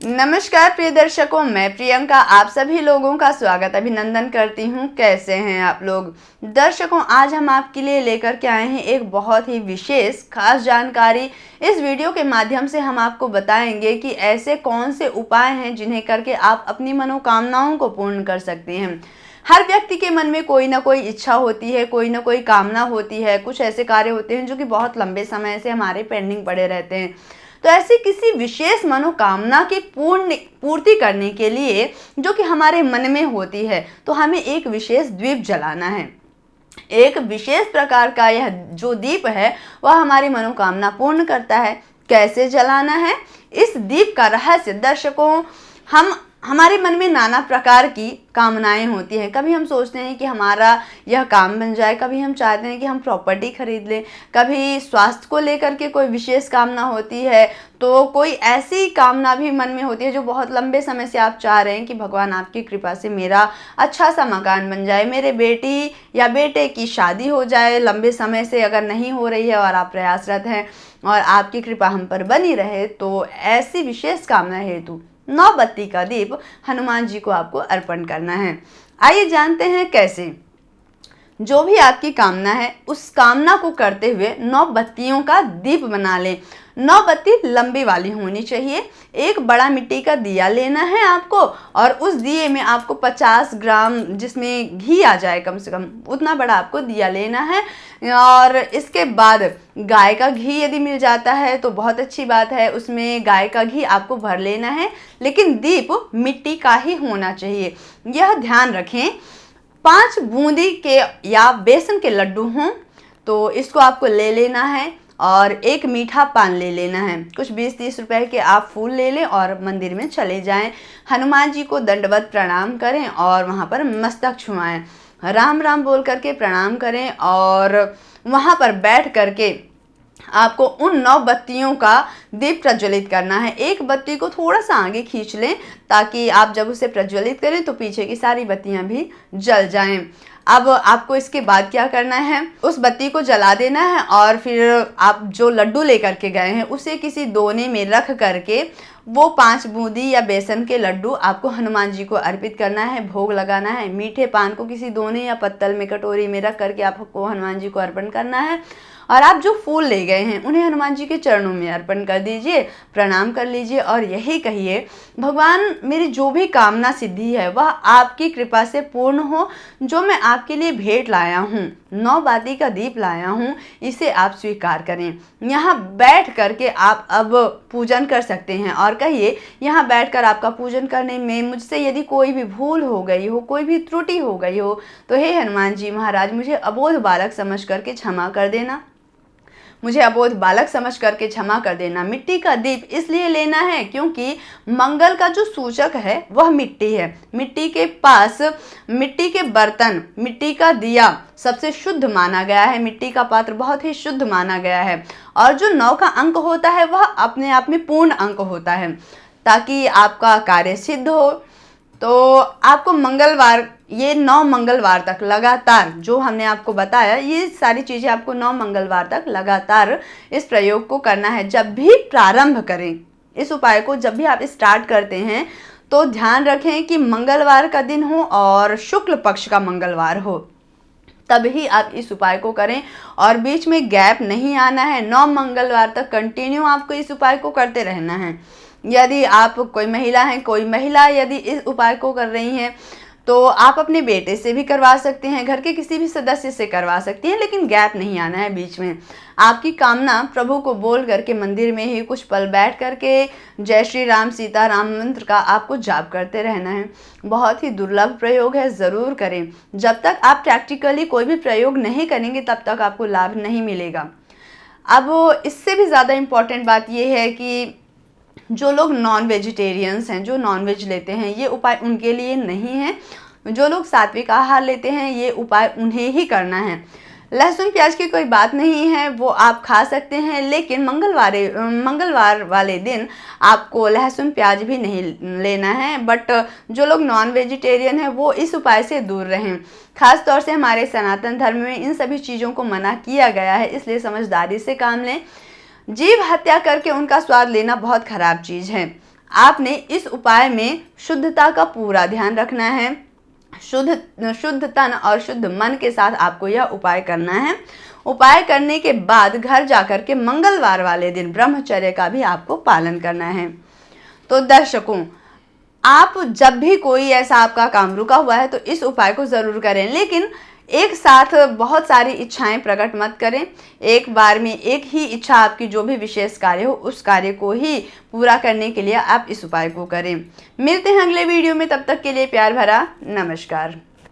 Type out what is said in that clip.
नमस्कार प्रिय दर्शकों, मैं प्रियंका आप सभी लोगों का स्वागत अभिनंदन करती हूं। कैसे हैं आप लोग। दर्शकों, आज हम आपके लिए लेकर के आए हैं एक बहुत ही विशेष खास जानकारी। इस वीडियो के माध्यम से हम आपको बताएंगे कि ऐसे कौन से उपाय हैं जिन्हें करके आप अपनी मनोकामनाओं को पूर्ण कर सकते हैं। हर व्यक्ति के मन में कोई ना कोई इच्छा होती है, कोई ना कोई कामना होती है, कुछ ऐसे कार्य होते हैं जो कि बहुत लंबे समय से हमारे पेंडिंग पड़े रहते हैं। तो ऐसी किसी विशेष मनोकामना की पूर्ति करने के लिए जो कि हमारे मन में होती है, तो हमें एक विशेष दीप जलाना है। एक विशेष प्रकार का यह जो दीप है वह हमारी मनोकामना पूर्ण करता है। कैसे जलाना है इस दीप का रहस्य, दर्शकों, हमारे मन में नाना प्रकार की कामनाएं होती हैं। कभी हम सोचते हैं कि हमारा यह काम बन जाए, कभी हम चाहते हैं कि हम प्रॉपर्टी खरीद लें, कभी स्वास्थ्य को लेकर के कोई विशेष कामना होती है, तो कोई ऐसी कामना भी मन में होती है जो बहुत लंबे समय से आप चाह रहे हैं कि भगवान आपकी कृपा से मेरा अच्छा सा मकान बन जाए, मेरे बेटी या बेटे की शादी हो जाए। लंबे समय से अगर नहीं हो रही है और आप प्रयासरत हैं और आपकी कृपा हम पर बनी रहे, तो ऐसी विशेष कामना हेतु 9 बत्ती का दीप हनुमान जी को आपको अर्पण करना है। आइए जानते हैं कैसे। जो भी आपकी कामना है उस कामना को करते हुए 9 बत्तियों का दीप बना लें। 9 बत्ती लंबी वाली होनी चाहिए। एक बड़ा मिट्टी का दिया लेना है आपको, और उस दिए में आपको 50 ग्राम जिसमें घी आ जाए, कम से कम उतना बड़ा आपको दिया लेना है। और इसके बाद गाय का घी यदि मिल जाता है तो बहुत अच्छी बात है, उसमें गाय का घी आपको भर लेना है, लेकिन दीप मिट्टी का ही होना चाहिए। यह ध्यान रखें। 5 बूंदी के या बेसन के लड्डू हों तो इसको आपको ले लेना है, और एक मीठा पान ले लेना है। कुछ 20-30 रुपए के आप फूल ले लें और मंदिर में चले जाएं। हनुमान जी को दंडवत प्रणाम करें और वहाँ पर मस्तक छुआएं, राम राम बोल करके प्रणाम करें, और वहाँ पर बैठ करके आपको उन 9 बत्तियों का दीप प्रज्वलित करना है। एक बत्ती को थोड़ा सा आगे खींच लें ताकि आप जब उसे प्रज्वलित करें तो पीछे की सारी बत्तियां भी जल जाएं। अब आपको इसके बाद क्या करना है, उस बत्ती को जला देना है और फिर आप जो लड्डू लेकर के गए हैं उसे किसी दोने में रख करके वो 5 बूंदी या बेसन के लड्डू आपको हनुमान जी को अर्पित करना है, भोग लगाना है। मीठे पान को किसी दोने या पत्तल में, कटोरी में रख करके आपको हनुमान जी को अर्पण करना है, और आप जो फूल ले गए हैं उन्हें हनुमान जी के चरणों में अर्पण कर दीजिए, प्रणाम कर लीजिए और यही कहिए, भगवान मेरी जो भी कामना सिद्धि है वह आपकी कृपा से पूर्ण हो। जो मैं आपके लिए भेंट लाया हूँ, 9 बाती का दीप लाया हूँ, इसे आप स्वीकार करें। यहाँ बैठ करके आप अब पूजन कर सकते हैं और कहिए, यहाँ बैठकर आपका पूजन करने में मुझसे यदि कोई भी भूल हो गई हो, कोई भी त्रुटि हो गई हो, तो हे हनुमान जी महाराज, मुझे अबोध बालक समझ करके क्षमा कर देना, मुझे अबोध बालक समझ करके क्षमा कर देना। मिट्टी का दीप इसलिए लेना है क्योंकि मंगल का जो सूचक है वह मिट्टी है। मिट्टी के पास मिट्टी के बर्तन, मिट्टी का दिया सबसे शुद्ध माना गया है, मिट्टी का पात्र बहुत ही शुद्ध माना गया है, और जो 9 का अंक होता है वह अपने आप में पूर्ण अंक होता है। ताकि आपका कार्य सिद्ध हो तो आपको मंगलवार, ये 9 मंगलवार तक लगातार जो हमने आपको बताया, ये सारी चीज़ें आपको 9 मंगलवार तक लगातार इस प्रयोग को करना है। जब भी प्रारंभ करें इस उपाय को, जब भी आप स्टार्ट करते हैं तो ध्यान रखें कि मंगलवार का दिन हो और शुक्ल पक्ष का मंगलवार हो, तभी आप इस उपाय को करें, और बीच में गैप नहीं आना है। 9 मंगलवार तक कंटिन्यू आपको इस उपाय को करते रहना है। यदि आप कोई महिला हैं, कोई महिला यदि इस उपाय को कर रही हैं, तो आप अपने बेटे से भी करवा सकते हैं, घर के किसी भी सदस्य से करवा सकती हैं, लेकिन गैप नहीं आना है बीच में। आपकी कामना प्रभु को बोल करके मंदिर में ही कुछ पल बैठ करके जय श्री राम सीता राम मंत्र का आपको जाप करते रहना है। बहुत ही दुर्लभ प्रयोग है, ज़रूर करें। जब तक आप प्रैक्टिकली कोई भी प्रयोग नहीं करेंगे तब तक आपको लाभ नहीं मिलेगा। अब इससे भी ज़्यादा इम्पॉर्टेंट बात यह है कि जो लोग नॉन वेजिटेरियंस हैं, जो नॉन वेज लेते हैं, ये उपाय उनके लिए नहीं है। जो लोग सात्विक आहार लेते हैं, ये उपाय उन्हें ही करना है। लहसुन प्याज की कोई बात नहीं है, वो आप खा सकते हैं, लेकिन मंगलवार वाले दिन आपको लहसुन प्याज भी नहीं लेना है। बट जो लोग नॉन वेजिटेरियन हैं वो इस उपाय से दूर रहें। खास तौर से हमारे सनातन धर्म में इन सभी चीज़ों को मना किया गया है, इसलिए समझदारी से काम लें। जीव हत्या करके उनका स्वाद लेना बहुत खराब चीज़ है। आपने इस उपाय में शुद्धता का पूरा ध्यान रखना है। शुद्ध तन और शुद्ध मन के साथ आपको यह उपाय करना है। उपाय करने के बाद घर जाकर के मंगलवार वाले दिन ब्रह्मचर्य का भी आपको पालन करना है। तो दर्शकों, आप जब भी कोई ऐसा आपका काम रुका हुआ है तो इस उपाय को ज़रूर करें, लेकिन एक साथ बहुत सारी इच्छाएं प्रकट मत करें। एक बार में एक ही इच्छा आपकी जो भी विशेष कार्य हो उस कार्य को ही पूरा करने के लिए आप इस उपाय को करें। मिलते हैं अगले वीडियो में, तब तक के लिए प्यार भरा नमस्कार।